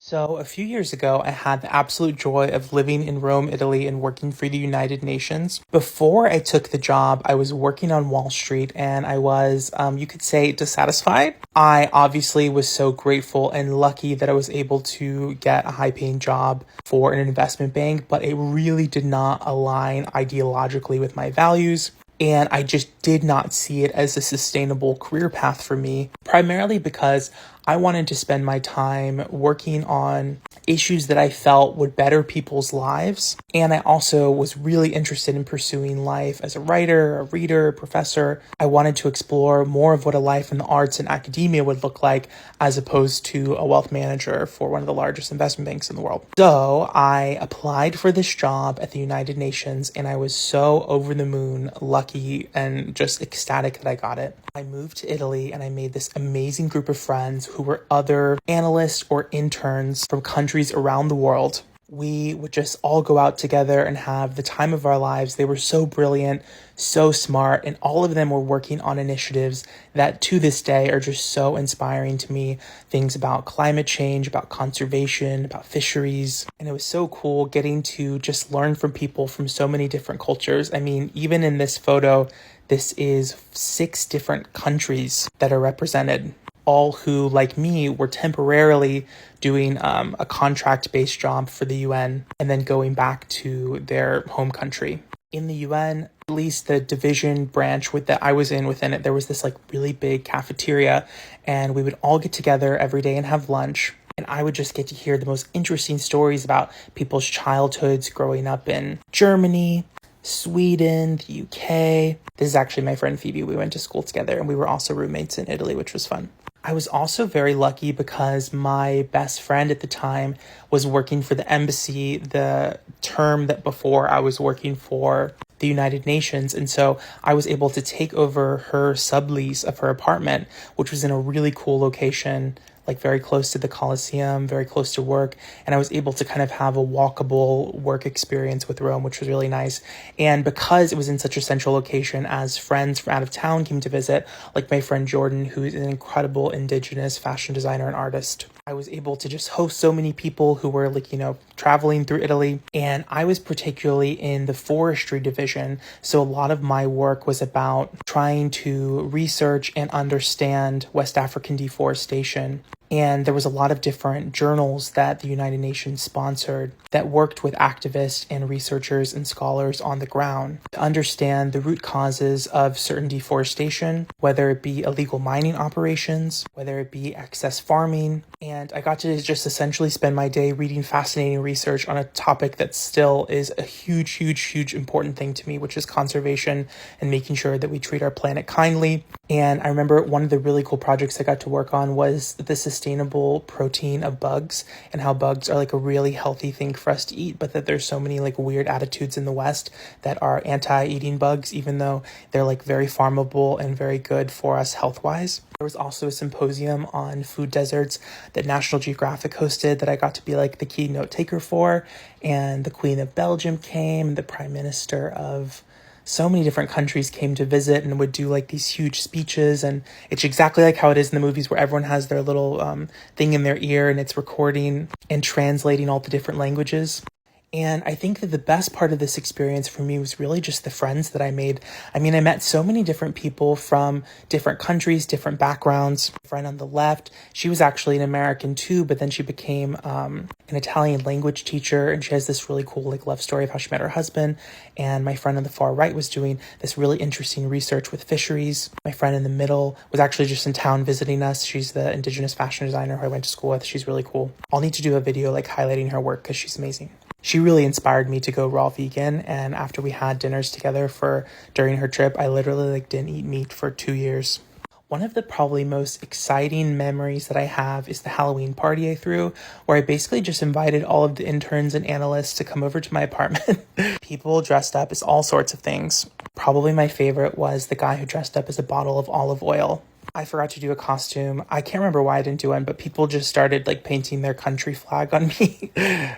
So, a few years ago, I had the absolute joy of living in Rome, Italy, and working for the United Nations. Before I took the job, I was working on Wall Street and I was, you could say, dissatisfied. I obviously was so grateful and lucky that I was able to get a high paying job for an investment bank, but it really did not align ideologically with my values. And I just did not see it as a sustainable career path for me, primarily because I wanted to spend my time working on issues that I felt would better people's lives. And I also was really interested in pursuing life as a writer, a reader, a professor. I wanted to explore more of what a life in the arts and academia would look like as opposed to a wealth manager for one of the largest investment banks in the world. So I applied for this job at the United Nations and I was so over the moon lucky and just ecstatic that I got it. I moved to Italy and I made this amazing group of friends who were other analysts or interns from countries around the world. We would just all go out together and have the time of our lives. They were so brilliant, so smart, and all of them were working on initiatives that to this day are just so inspiring to me. Things about climate change, about conservation, about fisheries. And it was so cool getting to just learn from people from so many different cultures. I mean, even in this photo, this is 6 different countries that are represented, all who, like me, were temporarily doing a contract-based job for the UN and then going back to their home country. In the UN, at least the division branch that I was in within it, there was this like really big cafeteria, and we would all get together every day and have lunch. And I would just get to hear the most interesting stories about people's childhoods growing up in Germany, Sweden, the UK. This is actually my friend Phoebe. We went to school together and we were also roommates in Italy, which was fun. I was also very lucky because my best friend at the time was working for the embassy the term that before I was working for the United Nations. And so I was able to take over her sublease of her apartment, which was in a really cool location, like very close to the Colosseum, very close to work. And I was able to kind of have a walkable work experience with Rome, which was really nice. And because it was in such a central location, as friends from out of town came to visit, like my friend Jordan, who is an incredible indigenous fashion designer and artist, I was able to just host so many people who were traveling through Italy. And I was particularly in the forestry division. So a lot of my work was about trying to research and understand West African deforestation. And there was a lot of different journals that the United Nations sponsored that worked with activists and researchers and scholars on the ground to understand the root causes of certain deforestation, whether it be illegal mining operations, whether it be excess farming. And I got to just essentially spend my day reading fascinating research on a topic that still is a huge, huge, huge important thing to me, which is conservation and making sure that we treat our planet kindly. And I remember one of the really cool projects I got to work on was the sustainable protein of bugs and how bugs are like a really healthy thing for us to eat, but that there's so many like weird attitudes in the West that are anti-eating bugs, even though they're like very farmable and very good for us health-wise. There was also a symposium on food deserts that National Geographic hosted that I got to be like the keynote taker for, and the Queen of Belgium came, and the Prime Minister of so many different countries came to visit and would do like these huge speeches. And it's exactly like how it is in the movies where everyone has their little thing in their ear and it's recording and translating all the different languages. And I think that the best part of this experience for me was really just the friends that I made. I mean, I met so many different people from different countries, different backgrounds. My friend on the left, she was actually an American too, but then she became an Italian language teacher, and she has this really cool like love story of how she met her husband. And my friend on the far right was doing this really interesting research with fisheries. My friend in the middle was actually just in town visiting us. She's the indigenous fashion designer who I went to school with. She's really cool. I'll need to do a video like highlighting her work because she's amazing. She really inspired me to go raw vegan, and after we had dinners together during her trip, I literally didn't eat meat for 2 years. One of the probably most exciting memories that I have is the Halloween party I threw, where I basically just invited all of the interns and analysts to come over to my apartment. People dressed up as all sorts of things. Probably my favorite was the guy who dressed up as a bottle of olive oil. I forgot to do a costume. I can't remember why I didn't do one, but people just started painting their country flag on me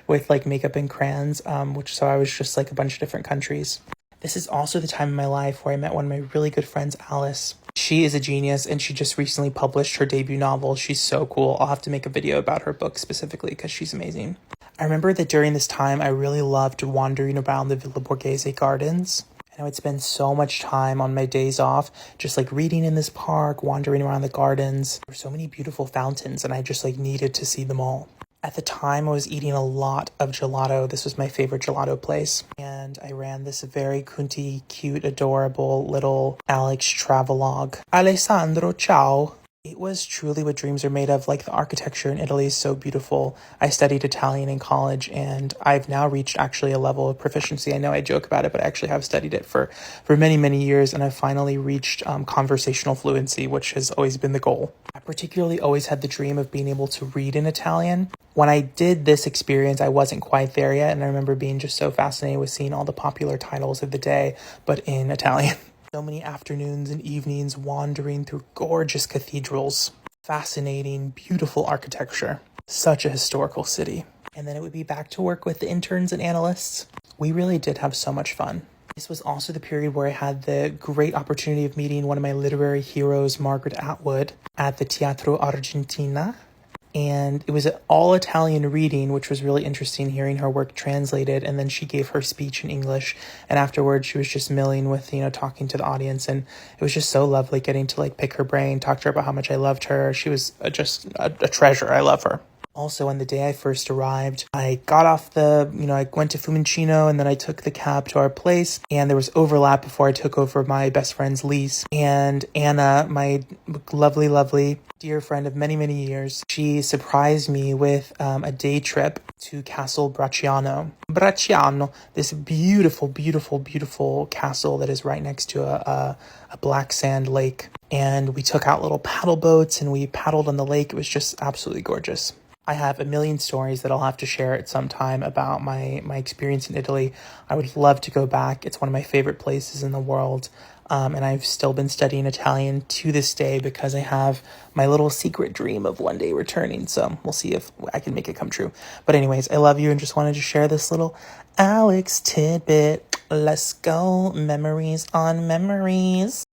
with makeup and crayons, so I was just a bunch of different countries. This is also the time in my life where I met one of my really good friends, Alice. She is a genius and she just recently published her debut novel. She's so cool. I'll have to make a video about her book specifically because she's amazing. I remember that during this time, I really loved wandering around the Villa Borghese gardens. And I would spend so much time on my days off, just like reading in this park, wandering around the gardens. There were so many beautiful fountains and I just like needed to see them all. At the time, I was eating a lot of gelato. This was my favorite gelato place. And I ran this very cunty, cute, adorable little Alex travelogue. Alessandro, ciao. It was truly what dreams are made of. Like, the architecture in Italy is so beautiful. I studied Italian in college and I've now reached actually a level of proficiency. I know I joke about it, but I actually have studied it for many, many years, and I've finally reached conversational fluency, which has always been the goal. I particularly always had the dream of being able to read in Italian. When I did this experience, I wasn't quite there yet, and I remember being just so fascinated with seeing all the popular titles of the day, but in Italian. So many afternoons and evenings wandering through gorgeous cathedrals, fascinating, beautiful architecture, such a historical city. And then it would be back to work with the interns and analysts. We really did have so much fun. This was also the period where I had the great opportunity of meeting one of my literary heroes, Margaret Atwood, at the Teatro Argentina. And it was an all-Italian reading, which was really interesting, hearing her work translated, and then she gave her speech in English, and afterwards she was just milling with, talking to the audience, and it was just so lovely getting to, pick her brain, talk to her about how much I loved her. She was just a treasure. I love her. Also, on the day I first arrived, I got off I went to Fiumicino, and then I took the cab to our place, and there was overlap before I took over my best friend's lease. And Anna, my lovely, lovely dear friend of many, many years, she surprised me with a day trip to Castle Bracciano. Bracciano, this beautiful, beautiful, beautiful castle that is right next to a black sand lake. And we took out little paddle boats, and we paddled on the lake. It was just absolutely gorgeous. I have a million stories that I'll have to share at some time about my experience in Italy. I would love to go back. It's one of my favorite places in the world. And I've still been studying Italian to this day because I have my little secret dream of one day returning. So we'll see if I can make it come true. But anyways, I love you and just wanted to share this little Alex tidbit. Let's go. Memories on memories.